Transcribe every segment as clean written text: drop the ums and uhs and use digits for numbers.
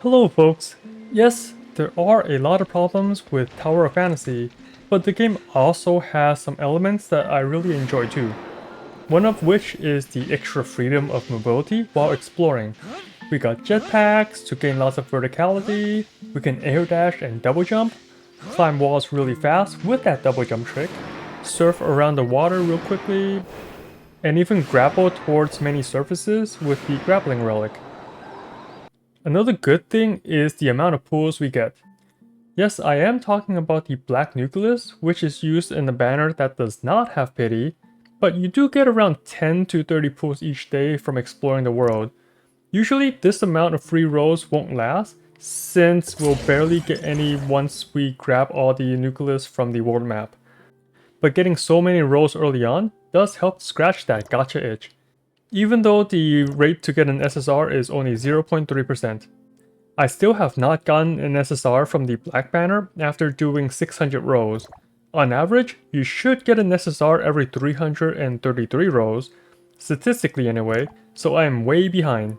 Hello folks! Yes, there are a lot of problems with Tower of Fantasy, but the game also has some elements that I really enjoy too. One of which is the extra freedom of mobility while exploring. We got jetpacks to gain lots of verticality, we can air dash and double jump, climb walls really fast with that double jump trick, surf around the water real quickly, and even grapple towards many surfaces with the grappling relic. Another good thing is the amount of pools we get. Yes, I am talking about the Black Nucleus, which is used in a banner that does not have pity, but you do get around 10 to 30 pools each day from exploring the world. Usually this amount of free rolls won't last, since we'll barely get any once we grab all the nucleus from the world map. But getting so many rolls early on does help scratch that gacha itch, even though the rate to get an SSR is only 0.3%. I still have not gotten an SSR from the Black Banner after doing 600 rolls. On average, you should get an SSR every 333 rolls, statistically anyway, so I am way behind.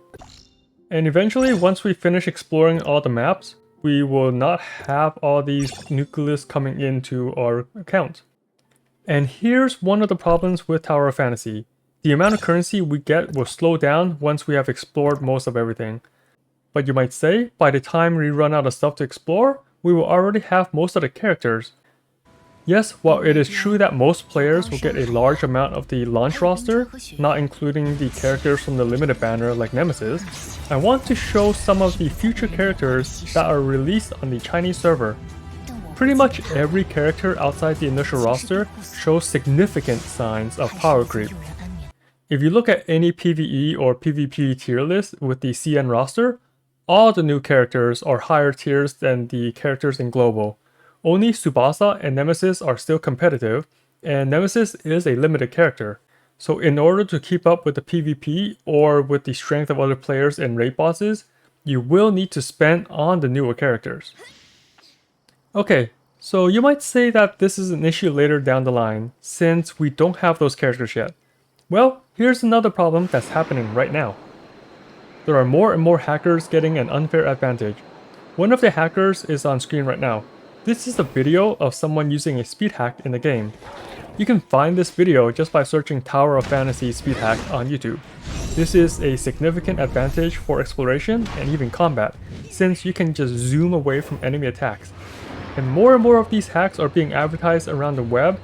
And eventually, once we finish exploring all the maps, we will not have all these nucleus coming into our account. And here's one of the problems with Tower of Fantasy. The amount of currency we get will slow down once we have explored most of everything. But you might say, by the time we run out of stuff to explore, we will already have most of the characters. Yes, while it is true that most players will get a large amount of the launch roster, not including the characters from the limited banner like Nemesis, I want to show some of the future characters that are released on the Chinese server. Pretty much every character outside the initial roster shows significant signs of power creep. If you look at any PvE or PvP tier list with the CN roster, all the new characters are higher tiers than the characters in Global. Only Tsubasa and Nemesis are still competitive, and Nemesis is a limited character. So in order to keep up with the PvP or with the strength of other players and raid bosses, you will need to spend on the newer characters. Okay, so you might say that this is an issue later down the line, since we don't have those characters yet. Well, here's another problem that's happening right now. There are more and more hackers getting an unfair advantage. One of the hackers is on screen right now. This is a video of someone using a speed hack in the game. You can find this video just by searching Tower of Fantasy speed hack on YouTube. This is a significant advantage for exploration and even combat, since you can just zoom away from enemy attacks. And more of these hacks are being advertised around the web.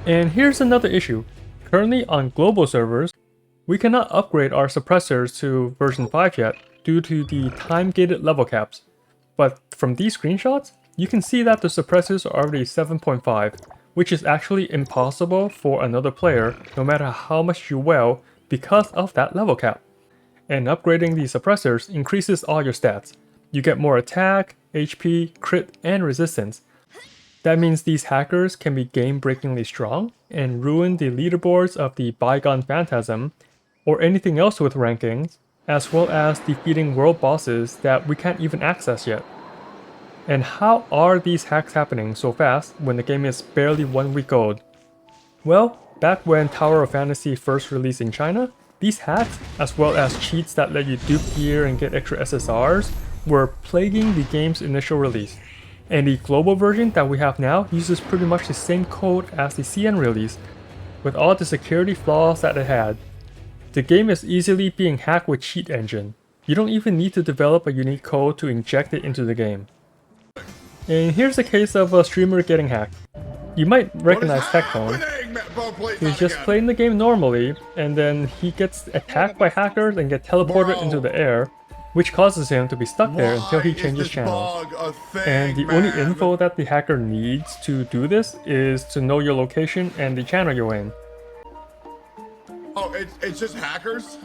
And here's another issue. Currently on global servers, we cannot upgrade our suppressors to version 5 yet due to the time-gated level caps. But from these screenshots, you can see that the suppressors are already 7.5, which is actually impossible for another player no matter how much you well because of that level cap. And upgrading these suppressors increases all your stats. You get more attack, HP, crit, and resistance. That means these hackers can be game-breakingly strong and ruin the leaderboards of the Bygone Phantasm or anything else with rankings, as well as defeating world bosses that we can't even access yet. And how are these hacks happening so fast when the game is barely 1 week old? Well, back when Tower of Fantasy first released in China, these hacks, as well as cheats that let you dupe gear and get extra SSRs, were plaguing the game's initial release. And the global version that we have now uses pretty much the same code as the CN release, with all the security flaws that it had. The game is easily being hacked with Cheat Engine. You don't even need to develop a unique code to inject it into the game. And here's a case of a streamer getting hacked. You might recognize Tectone. He's just playing the game normally, and then he gets attacked by hackers and gets teleported into the air, which causes him to be stuck there until he changes channels. And the only info that the hacker needs to do this is to know your location and the channel you're in. Oh, it's just hackers?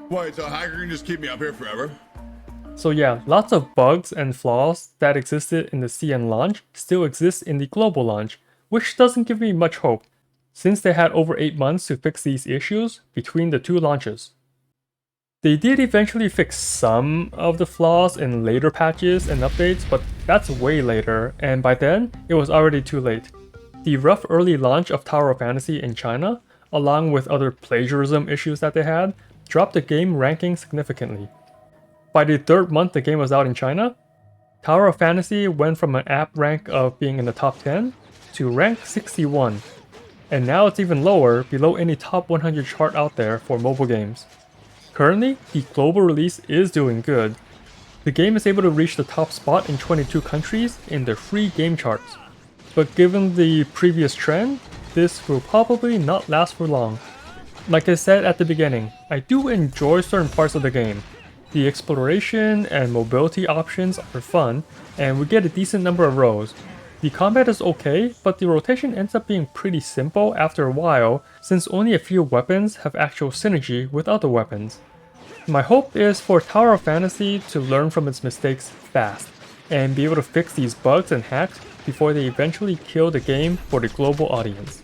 Wait, so a hacker can just keep me up here forever? So yeah, lots of bugs and flaws that existed in the CN launch still exist in the global launch, which doesn't give me much hope, since they had over 8 months to fix these issues between the two launches. They did eventually fix some of the flaws in later patches and updates, but that's way later, and by then, it was already too late. The rough early launch of Tower of Fantasy in China, along with other plagiarism issues that they had, dropped the game ranking significantly. By the third month the game was out in China, Tower of Fantasy went from an app rank of being in the top 10 to rank 61, and now it's even lower, below any top 100 chart out there for mobile games. Currently, the global release is doing good. The game is able to reach the top spot in 22 countries in their free game charts. But given the previous trend, this will probably not last for long. Like I said at the beginning, I do enjoy certain parts of the game. The exploration and mobility options are fun, and we get a decent number of rows. The combat is okay, but the rotation ends up being pretty simple after a while, since only a few weapons have actual synergy with other weapons. My hope is for Tower of Fantasy to learn from its mistakes fast, and be able to fix these bugs and hacks before they eventually kill the game for the global audience.